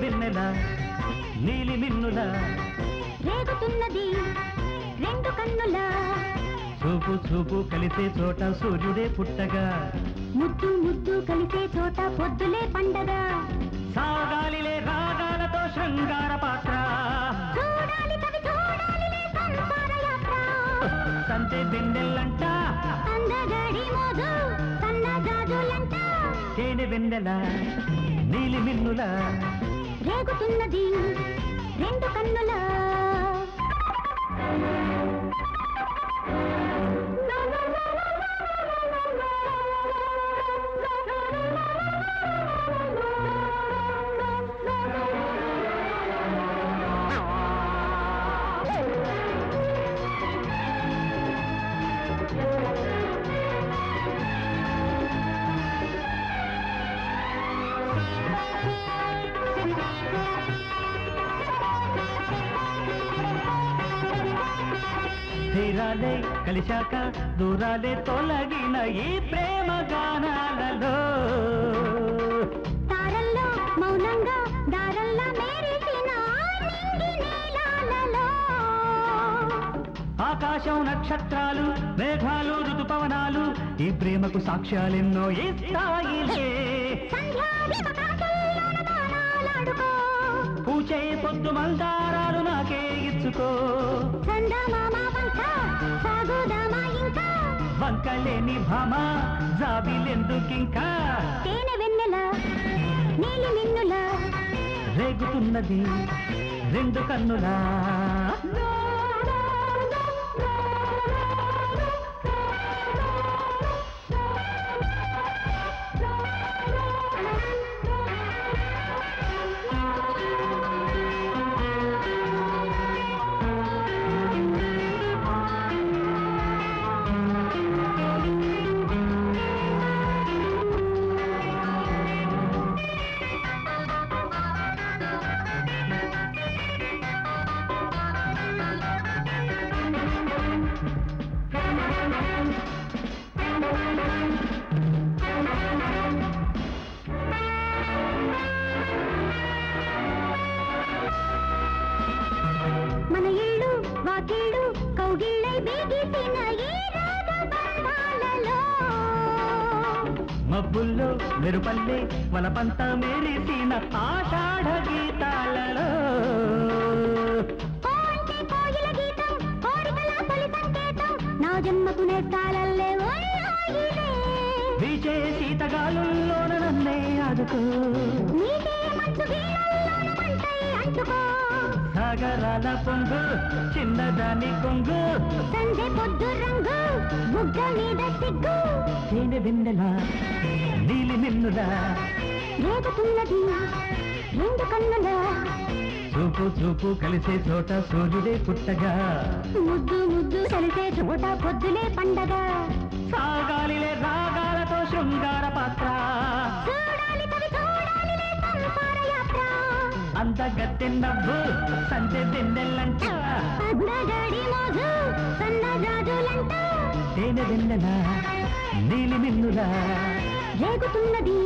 వెన్నెల నీలి మిన్నుల రేగుతున్నది రెండు కన్నుల చూపు చూపు కలిసే చోట సూర్యుడే పుట్టగా ముద్దు ముద్దు కలిసే చోట పొద్దులే పండగ సాగాలిలే రాగాలతో శృంగార పాత్ర చూడాలి కవి చూడాలిలే సంసార యాత్ర సంతే వెన్నెల్లంట అందగడి మోజు సన్న జాజులంట తేనె వెన్నెల నీలి మిన్నుల రేగుతున్నది రెండు కన్నుల తీరాలే కలిశాక దూరాలే తొలగిన ఈ ప్రేమ గానాలలో తారల్లో మౌనంగా దారల్లా మేరిసిన నింగి నీలాలలో ఆకాశం నక్షత్రాలు మేఘాలు ఋతుపవనాలు ఈ ప్రేమకు సాక్ష్యాలెన్నో ఇస్తాయిలే పూచే పొద్దు మందారాలు నాకే ఇచ్చుకో వంకలేని భామ జాబిలెందుకింకా తేనె వెన్నెల నీలి మిన్నుల రేగుతున్నది రెండు కన్నులా మన ఇళ్ళు వాకిళ్ళు కౌగిళ్ళై బీగిసిన ఈ రాగబంధాలలో మబ్బుల్లో మెరుపల్లే వలపంత మెరిసిన ఆషాఢ గీతాలలో కోంటి కోయిల గీతం కోరికల తొలి సంకేతం నా జన్మకు నేస్తాలల్లే వీచే శీతగాలుల్లోన నన్నే ఆదుకో నీకే మంచు వీణల్లోన మంటై అంటుకో సాగరాల పొంగు చిన్నదాని కొంగు సంధ్య పొద్దు రంగు బుగ్గ మీద సిగ్గు తేనె వెన్నెల నీలి మిన్నుల రేగుతున్నది రెండు కన్నుల చూపు చూపు కలిసే చోట సూర్యుడే పుట్టగా ముద్దు ముద్దు కలిసే చోట పొద్దులే పండగ సాగాలిలే రాగాలతో శృంగార పాత్ర చూడాలి కవి చూడాలిలే సంసార యాత్ర అందగత్తె నవ్వు సంజె వెన్నెల్లంట అందగడి మోజు సన్న జాజులంట తేనె వెన్నెల నీలి మిన్నుల రేగుతున్నది